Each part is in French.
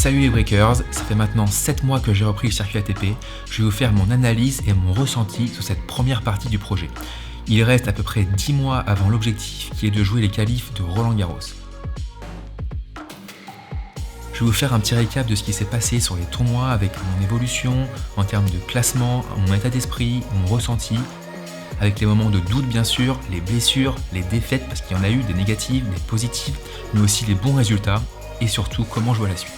Salut les breakers, ça fait maintenant 7 mois que j'ai repris le circuit ATP. Je vais vous faire mon analyse et mon ressenti sur cette première partie du projet. Il reste à peu près 10 mois avant l'objectif qui est de jouer les qualifs de Roland-Garros. Je vais vous faire un petit récap de ce qui s'est passé sur les tournois avec mon évolution, en termes de classement, mon état d'esprit, mon ressenti, avec les moments de doute bien sûr, les blessures, les défaites parce qu'il y en a eu, des négatives, des positives, mais aussi les bons résultats et surtout comment jouer à la suite.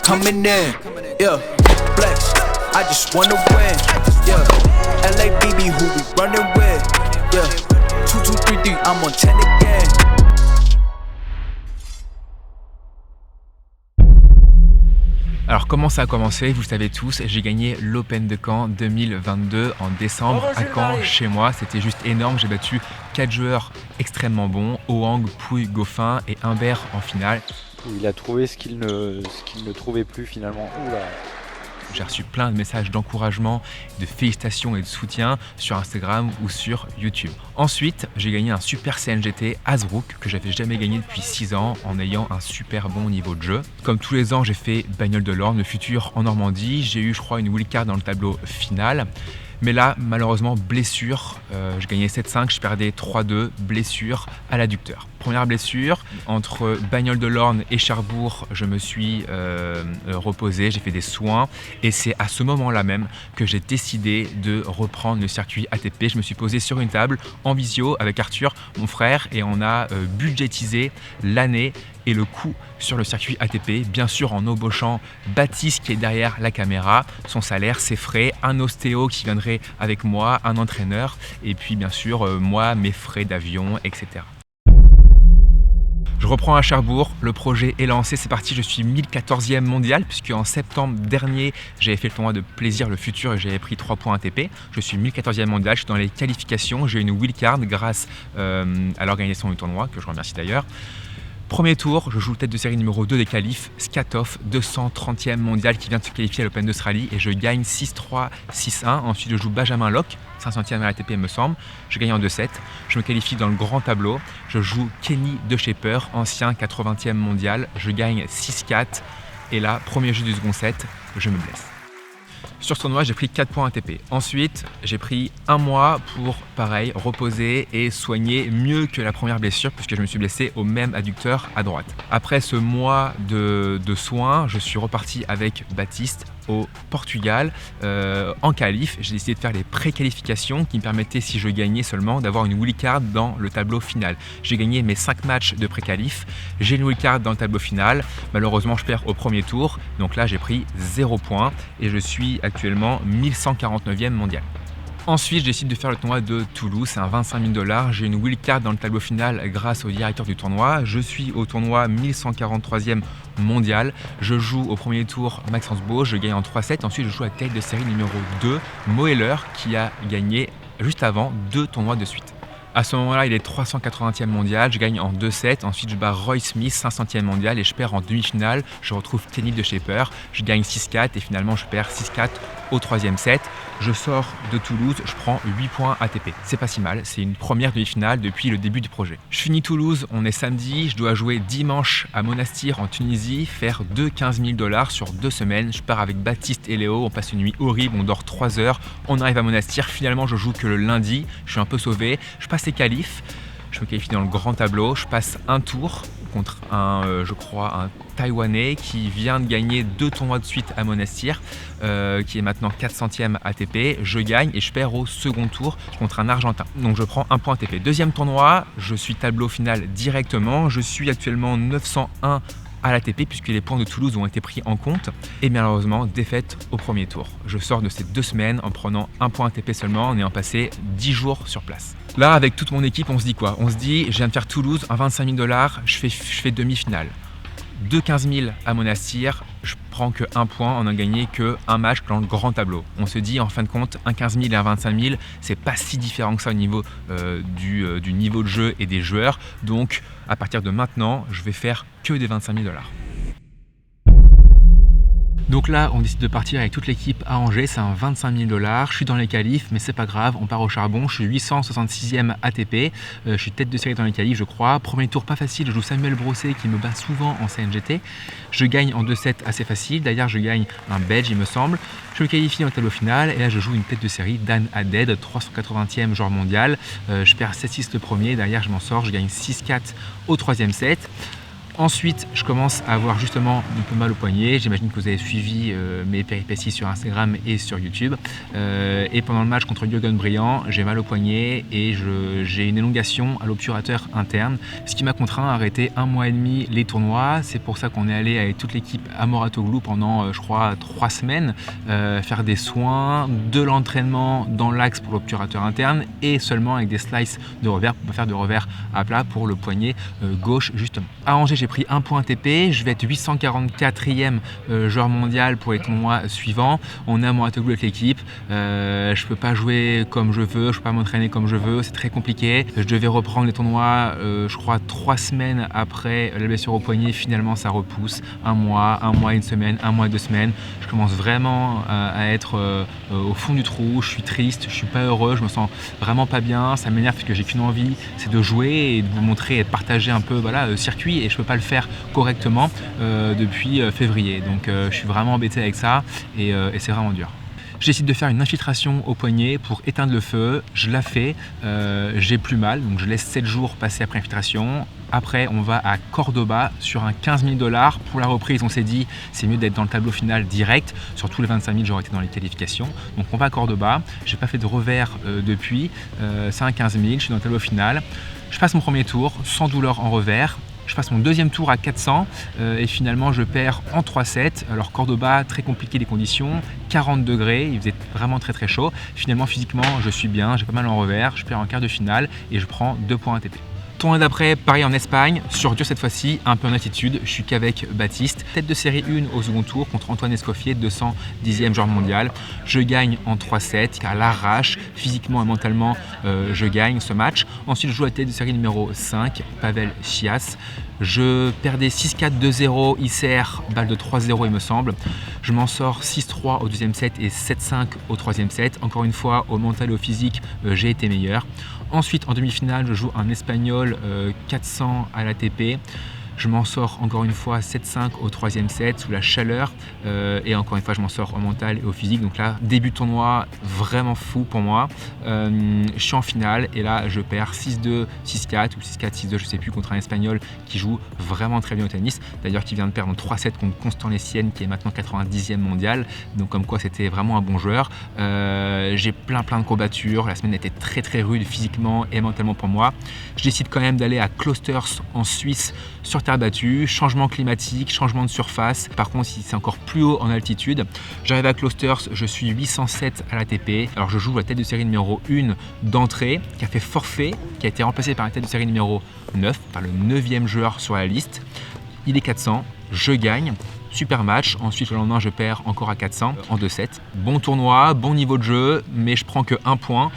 Coming in, yeah, flex, I just wanna win, yeah, LABB who we running with, yeah, 2, 2, 3, 3, I'm on 10 again. Alors comment ça a commencé? Vous le savez tous, j'ai gagné l'Open de Caen 2022 en décembre à Caen, chez moi. C'était juste énorme, j'ai battu 4 joueurs extrêmement bons, Hoang, Pouille, Goffin et Humbert en finale. Il a trouvé ce qu'il ne trouvait plus finalement. Oula. J'ai reçu plein de messages d'encouragement, de félicitations et de soutien sur Instagram ou sur YouTube. Ensuite, j'ai gagné un super CNGT Hasbrook que j'avais jamais gagné depuis 6 ans en ayant un super bon niveau de jeu. Comme tous les ans, j'ai fait Bagnoles de l'Orne, le futur en Normandie. J'ai eu, je crois, une wildcard dans le tableau final. Mais là, malheureusement, blessure. Je gagnais 7-5, je perdais 3-2, blessure à l'adducteur. Première blessure, entre Bagnoles de l'Orne et Cherbourg, je me suis reposé, j'ai fait des soins. Et c'est à ce moment-là même que j'ai décidé de reprendre le circuit ATP. Je me suis posé sur une table en visio avec Arthur, mon frère, et on a budgétisé l'année et le coût sur le circuit ATP, bien sûr en embauchant Baptiste qui est derrière la caméra, son salaire, ses frais, un ostéo qui viendrait avec moi, un entraîneur, et puis bien sûr moi, mes frais d'avion, etc. Je reprends à Cherbourg, le projet est lancé, c'est parti, je suis 1014e mondial puisque en septembre dernier j'avais fait le tournoi de plaisir le futur et j'avais pris 3 points ATP. Je suis 1014e mondial, je suis dans les qualifications, j'ai une wildcard grâce à l'organisation du tournoi, que je remercie d'ailleurs. Premier tour, je joue tête de série numéro 2 des qualifs, Skatov, 230e mondial qui vient de se qualifier à l'Open d'Australie et je gagne 6-3, 6-1. Ensuite, je joue Benjamin Locke, 500e à l'ATP me semble, je gagne en 2-7. Je me qualifie dans le grand tableau, je joue Kenny De Shaper, ancien 80e mondial, je gagne 6-4 et là, premier jeu du second set, je me blesse. Sur ce tournoi, j'ai pris 4 points ATP. Ensuite, j'ai pris un mois pour, pareil, reposer et soigner mieux que la première blessure puisque je me suis blessé au même adducteur à droite. Après ce mois de soins, je suis reparti avec Baptiste au Portugal en qualif. J'ai décidé de faire les pré-qualifications qui me permettaient, si je gagnais seulement, d'avoir une wildcard dans le tableau final. J'ai gagné mes 5 matchs de pré-qualif, j'ai une wildcard dans le tableau final. Malheureusement, je perds au premier tour, donc là j'ai pris 0 points et je suis actuellement 1149e mondial. Ensuite, je décide de faire le tournoi de Toulouse, c'est un 25 000 $. J'ai une wildcard dans le tableau final grâce au directeur du tournoi. Je suis au tournoi 1143e mondial. Je joue au premier tour Maxence Beau, je gagne en 3-7. Ensuite, je joue à tête de série numéro 2, Moeller, qui a gagné juste avant 2 tournois de suite. À ce moment-là, il est 380e mondial, je gagne en 2-7. Ensuite, je bats Roy Smith, 500e mondial et je perds en demi-finale. Je retrouve Kenny De Shaper, je gagne 6-4 et finalement, je perds 6-4 au 3e set. Je sors de Toulouse, je prends 8 points ATP. C'est pas si mal, c'est une première demi-finale depuis le début du projet. Je finis Toulouse, on est samedi, je dois jouer dimanche à Monastir en Tunisie, faire 15 000 $ sur 2 semaines. Je pars avec Baptiste et Léo, on passe une nuit horrible, on dort 3 heures, on arrive à Monastir. Finalement, je joue que le lundi, je suis un peu sauvé. Je passe les qualifs, je me qualifie dans le grand tableau, je passe un tour contre je crois, un Taïwanais qui vient de gagner 2 tournois de suite à Monastir, qui est maintenant 400e ATP. Je gagne et je perds au second tour contre un Argentin. Donc je prends 1 point ATP. Deuxième tournoi, je suis tableau final directement. Je suis actuellement 901 à l'ATP puisque les points de Toulouse ont été pris en compte et malheureusement défaite au premier tour. Je sors de ces 2 semaines en prenant 1 point ATP seulement en ayant passé 10 jours sur place. Là avec toute mon équipe on se dit quoi? On se dit je viens de faire Toulouse, un 25 000 $, je fais demi-finale. 15 000 à Monastir, je prends que 1 point, on n'a gagné que un match dans le grand tableau. On se dit en fin de compte, un 15 000 et un 25 000, c'est pas si différent que ça au niveau du niveau de jeu et des joueurs. Donc à partir de maintenant, je vais faire que des 25 000 $. Donc là, on décide de partir avec toute l'équipe à Angers, c'est un 25 000 $. Je suis dans les qualifs, mais c'est pas grave, on part au charbon. Je suis 866e ATP, je suis tête de série dans les qualifs, je crois. Premier tour pas facile, je joue Samuel Brossé qui me bat souvent en CNGT. Je gagne en 2-7 assez facile, d'ailleurs je gagne un Belge il me semble. Je me qualifie dans le tableau final et là je joue une tête de série, Dan Haddad, 380e joueur mondial. Je perds 7-6 le premier, derrière je m'en sors, je gagne 6-4 au troisième set. Ensuite, je commence à avoir justement un peu mal au poignet. J'imagine que vous avez suivi mes péripéties sur Instagram et sur YouTube. Et pendant le match contre Jürgen Briand, j'ai mal au poignet et j'ai une élongation à l'obturateur interne, ce qui m'a contraint à arrêter 1 mois et demi les tournois. C'est pour ça qu'on est allé avec toute l'équipe à Mouratoglou pendant, je crois, 3 semaines, faire des soins, de l'entraînement dans l'axe pour l'obturateur interne et seulement avec des slices de revers pour pas faire de revers à plat pour le poignet gauche justement. À Angers, j'ai pris 1 point ATP, je vais être 844e joueur mondial pour les tournois suivants. On est à Mouratoglou avec l'équipe, je peux pas jouer comme je veux, je peux pas m'entraîner comme je veux, c'est très compliqué. Je devais reprendre les tournois, je crois 3 semaines après la blessure au poignet, finalement ça repousse, 1 mois, 1 semaine, 1 mois et 2 semaines. Je commence vraiment à être au fond du trou, je suis triste, je suis pas heureux, je me sens vraiment pas bien, ça m'énerve parce que j'ai qu'une envie, c'est de jouer et de vous montrer et de partager un peu le circuit et je peux pas le faire correctement depuis février. Donc je suis vraiment embêté avec ça et c'est vraiment dur. Je décide de faire une infiltration au poignet pour éteindre le feu. Je la fais, j'ai plus mal, donc je laisse 7 jours passer après infiltration. Après, on va à Cordoba sur un 15 000 $. Pour la reprise, on s'est dit c'est mieux d'être dans le tableau final direct. Sur tous les 25 000, j'aurais été dans les qualifications. Donc on va à Cordoba. J'ai pas fait de revers depuis. C'est un 15 000, je suis dans le tableau final. Je passe mon premier tour sans douleur en revers. Je passe mon deuxième tour à 400 et finalement je perds en 3-7. Alors Cordoba, très compliqué les conditions, 40 degrés, il faisait vraiment très très chaud. Finalement physiquement je suis bien, j'ai pas mal en revers, je perds en quart de finale et je prends 2 points ATP. Tournée d'après, pareil en Espagne, sur dur cette fois-ci, un peu en altitude, je suis qu'avec Baptiste. Tête de série 1 au second tour contre Antoine Escoffier, 210e joueur mondial. Je gagne en 3-7, à l'arrache, physiquement et mentalement, je gagne ce match. Ensuite, je joue à tête de série numéro 5, Pavel Chias. Je perdais 6-4, 2-0, ICR, balle de 3-0 il me semble. Je m'en sors 6-3 au deuxième set et 7-5 au troisième set. Encore une fois, au mental et au physique, j'ai été meilleur. Ensuite, en demi-finale, je joue un Espagnol 400 à l'ATP. Je m'en sors encore une fois 7-5 au troisième set sous la chaleur et encore une fois je m'en sors au mental et au physique. Donc là, début de tournoi vraiment fou pour moi. Je suis en finale et là je perds 6-2, 6-4 ou 6-4, 6-2, je sais plus, contre un Espagnol qui joue vraiment très bien au tennis. D'ailleurs qui vient de perdre en 3-7 contre Constant Lestienne qui est maintenant 90e mondial. Donc comme quoi c'était vraiment un bon joueur. J'ai plein de courbatures. La semaine était très très rude physiquement et mentalement pour moi. Je décide quand même d'aller à Klosters en Suisse sur terre battue, changement climatique, changement de surface. Par contre, c'est encore plus haut en altitude. J'arrive à Klosters, je suis 807 à l'ATP. Alors je joue la tête de série numéro 1 d'entrée, qui a fait forfait, qui a été remplacé par la tête de série numéro 9, par le 9e joueur sur la liste. Il est 400, je gagne. Super match, ensuite le lendemain je perds encore à 400 en 2-7. Bon tournoi, bon niveau de jeu, mais je prends que 1 point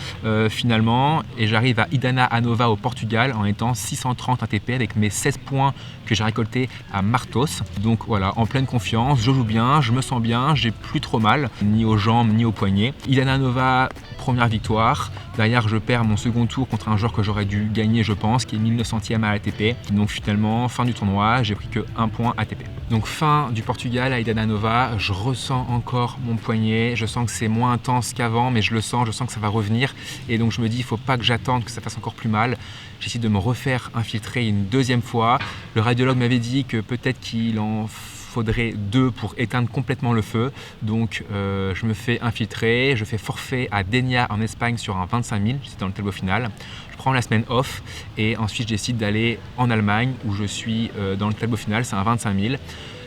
finalement et j'arrive à Idana Anova au Portugal en étant 630 ATP avec mes 16 points que j'ai récoltés à Martos. Donc voilà, en pleine confiance, je joue bien, je me sens bien, j'ai plus trop mal, ni aux jambes ni aux poignets. Idana Anova, première victoire. Derrière, je perds mon second tour contre un joueur que j'aurais dû gagner, je pense, qui est 1900e à l'ATP. Donc finalement, fin du tournoi, j'ai pris que 1 point ATP. Donc fin du Portugal à Idana Nova, je ressens encore mon poignet, je sens que c'est moins intense qu'avant, mais je sens que ça va revenir. Et donc je me dis, il ne faut pas que j'attende que ça fasse encore plus mal. J'essaie de me refaire infiltrer une deuxième fois. Le radiologue m'avait dit que peut-être qu'il en faudrait 2 pour éteindre complètement le feu. Donc je me fais infiltrer, je fais forfait à Denia en Espagne sur un 25 000, j'étais dans le tableau final. Je prends la semaine off et ensuite je décide d'aller en Allemagne où je suis dans le tableau final, c'est un 25 000.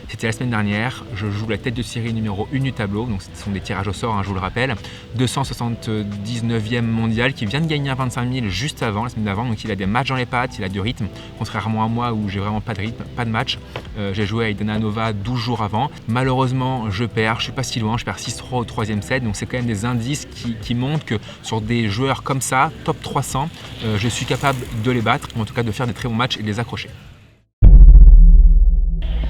C'était la semaine dernière, je joue la tête de série numéro 1 du tableau, donc ce sont des tirages au sort, je vous le rappelle. 279e mondial qui vient de gagner un 25 000 juste avant, la semaine d'avant, donc il a des matchs dans les pattes, il a du rythme, contrairement à moi où j'ai vraiment pas de rythme, pas de match. J'ai joué à Idana Nova 12 jours avant. Malheureusement, je perds, je suis pas si loin, je perds 6-3 au troisième set, donc c'est quand même des indices qui montrent que sur des joueurs comme ça, top 300, je suis capable de les battre, ou en tout cas de faire des très bons matchs et de les accrocher.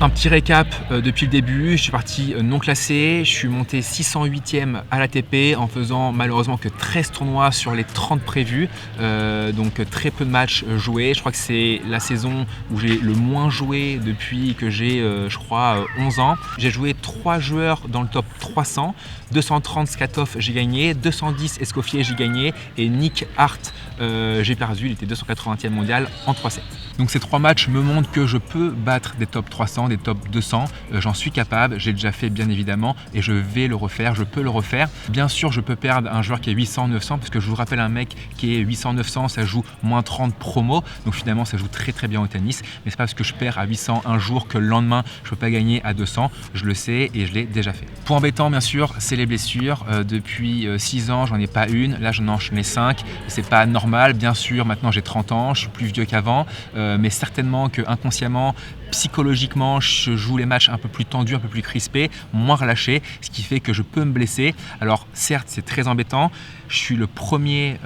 Un petit récap depuis le début, je suis parti non classé, je suis monté 608e à l'ATP en faisant malheureusement que 13 tournois sur les 30 prévus, donc très peu de matchs joués. Je crois que c'est la saison où j'ai le moins joué depuis que j'ai, je crois, 11 ans. J'ai joué 3 joueurs dans le top 300, 230 Skatov j'ai gagné, 210 Escoffier j'ai gagné et Nick Hart j'ai perdu, il était 280e mondial en 3 sets. Donc ces 3 matchs me montrent que je peux battre des top 300, des top 200, j'en suis capable, j'ai déjà fait bien évidemment et je vais le refaire, je peux le refaire. Bien sûr je peux perdre un joueur qui est 800-900 parce que je vous rappelle un mec qui est 800-900 ça joue moins 30 promo, donc finalement ça joue très très bien au tennis, mais c'est pas parce que je perds à 800 un jour que le lendemain je peux pas gagner à 200, je le sais et je l'ai déjà fait. Point embêtant bien sûr c'est les blessures, depuis 6 ans j'en ai pas une, là j'en ai enchaîné 5, c'est pas normal, bien sûr maintenant j'ai 30 ans, je suis plus vieux qu'avant, mais certainement que inconsciemment, psychologiquement, je joue les matchs un peu plus tendus, un peu plus crispés, moins relâchés, ce qui fait que je peux me blesser. Alors certes, c'est très embêtant, je suis le premier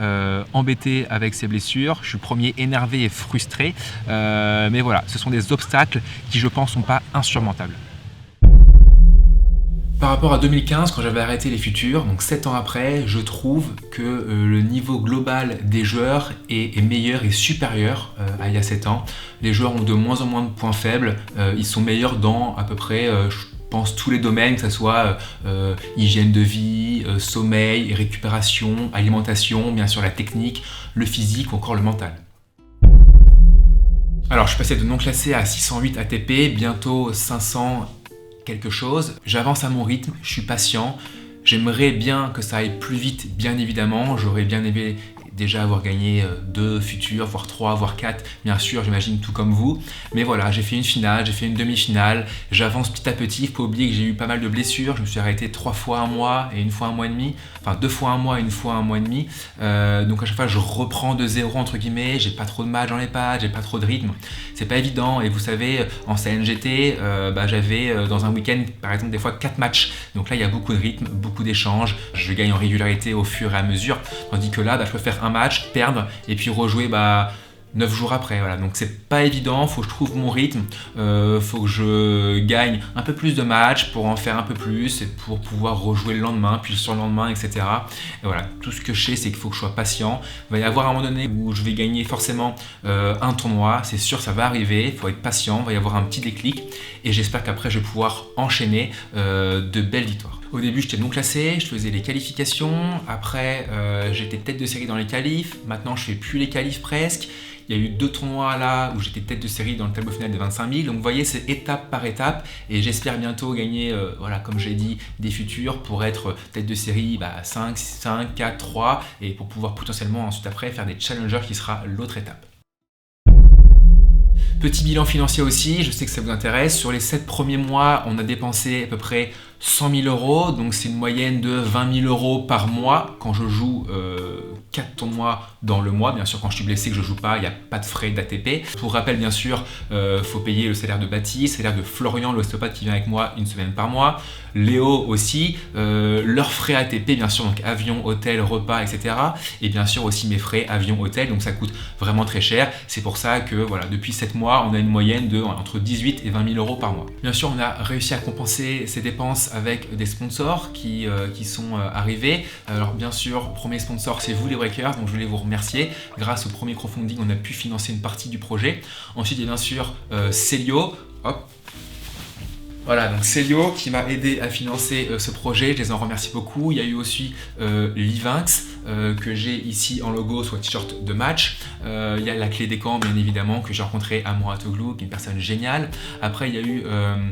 embêté avec ces blessures, je suis le premier énervé et frustré, mais voilà, ce sont des obstacles qui je pense sont pas insurmontables. Par rapport à 2015, quand j'avais arrêté les futurs, donc 7 ans après, je trouve que le niveau global des joueurs est meilleur et supérieur à il y a 7 ans. Les joueurs ont de moins en moins de points faibles, ils sont meilleurs dans à peu près, je pense, tous les domaines, que ce soit hygiène de vie, sommeil, récupération, alimentation, bien sûr la technique, le physique ou encore le mental. Alors je suis passé de non classé à 608 ATP, bientôt 500 quelque chose, j'avance à mon rythme, je suis patient, j'aimerais bien que ça aille plus vite, bien évidemment, j'aurais bien aimé déjà avoir gagné 2 futurs, voire 3, voire 4, bien sûr, j'imagine tout comme vous. Mais voilà, j'ai fait une finale, j'ai fait une demi-finale, j'avance petit à petit. Il faut pas oublier que j'ai eu pas mal de blessures. Je me suis arrêté 3 fois un mois et 1 fois un mois et demi. Enfin, 2 fois un mois et 1 fois un mois et demi. Donc à chaque fois, je reprends de zéro, entre guillemets. J'ai pas trop de matchs dans les pads, j'ai pas trop de rythme. C'est pas évident. Et vous savez, en CNGT, j'avais dans un week-end, par exemple, des fois 4 matchs. Donc là, il y a beaucoup de rythme, beaucoup d'échanges. Je gagne en régularité au fur et à mesure. Tandis que là, je peux faire un match, perdre et puis rejouer 9 jours après, voilà. Donc c'est pas évident, faut que je trouve mon rythme, faut que je gagne un peu plus de matchs pour en faire un peu plus et pour pouvoir rejouer le lendemain, puis le surlendemain, etc. Et voilà, tout ce que je sais, c'est qu'il faut que je sois patient. Il va y avoir un moment donné où je vais gagner forcément un tournoi, c'est sûr, ça va arriver, il faut être patient, il va y avoir un petit déclic et j'espère qu'après je vais pouvoir enchaîner de belles victoires. Au début, j'étais non classé, je faisais les qualifications, après j'étais tête de série dans les qualifs, maintenant je fais plus les qualifs presque. Il y a eu 2 tournois là où j'étais tête de série dans le tableau final des 25 000. Donc vous voyez, c'est étape par étape et j'espère bientôt gagner, voilà, comme j'ai dit, des futurs pour être tête de série 5, 4, 3 et pour pouvoir potentiellement ensuite après faire des challengers qui sera l'autre étape. Petit bilan financier aussi, je sais que ça vous intéresse. Sur les 7 premiers mois, on a dépensé à peu près 100 000 euros, donc c'est une moyenne de 20 000 euros par mois quand je joue 4 tournois dans le mois. Bien sûr, quand je suis blessé, que je joue pas, il n'y a pas de frais d'ATP. Pour rappel, bien sûr, faut payer le salaire de Baptiste, le salaire de Florian, l'ostéopathe qui vient avec moi 1 semaine par mois, Léo aussi, leurs frais ATP, bien sûr, donc avion, hôtel, repas, etc. Et bien sûr aussi mes frais avion, hôtel, donc ça coûte vraiment très cher. C'est pour ça que voilà, depuis 7 mois, on a une moyenne de entre 18 et 20 000 euros par mois. Bien sûr, on a réussi à compenser ces dépenses avec des sponsors qui sont arrivés. Alors bien sûr, premier sponsor, c'est vous les breakers, donc je voulais vous remercier. Grâce au premier crowdfunding, on a pu financer une partie du projet. Ensuite, il y a bien sûr Célio. Hop. Voilà, donc Célio qui m'a aidé à financer ce projet, je les en remercie beaucoup. Il y a eu aussi Livinx que j'ai ici en logo sur le t-shirt de match. Il y a la clé des camps, bien évidemment, que j'ai rencontré à Mouratoglou, qui est une personne géniale. Après, il y a eu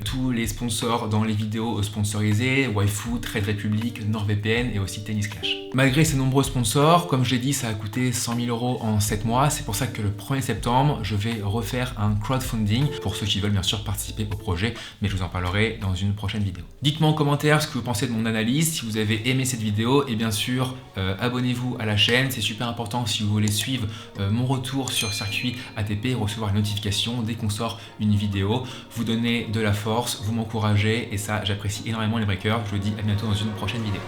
tous les sponsors dans les vidéos sponsorisées, Waifu, Trade Republic, NordVPN et aussi Tennis Clash. Malgré ces nombreux sponsors, comme je l'ai dit, ça a coûté 100 000 euros en 7 mois. C'est pour ça que le 1er septembre, je vais refaire un crowdfunding pour ceux qui veulent bien sûr participer au projet, mais je vous en parlerai dans une prochaine vidéo. Dites-moi en commentaire ce que vous pensez de mon analyse, si vous avez aimé cette vidéo et bien sûr abonnez-vous à la chaîne, c'est super important si vous voulez suivre mon retour sur circuit ATP et recevoir une notification dès qu'on sort une vidéo. Vous donnez de la force, vous m'encouragez et ça j'apprécie énormément les breakers. Je vous dis à bientôt dans une prochaine vidéo.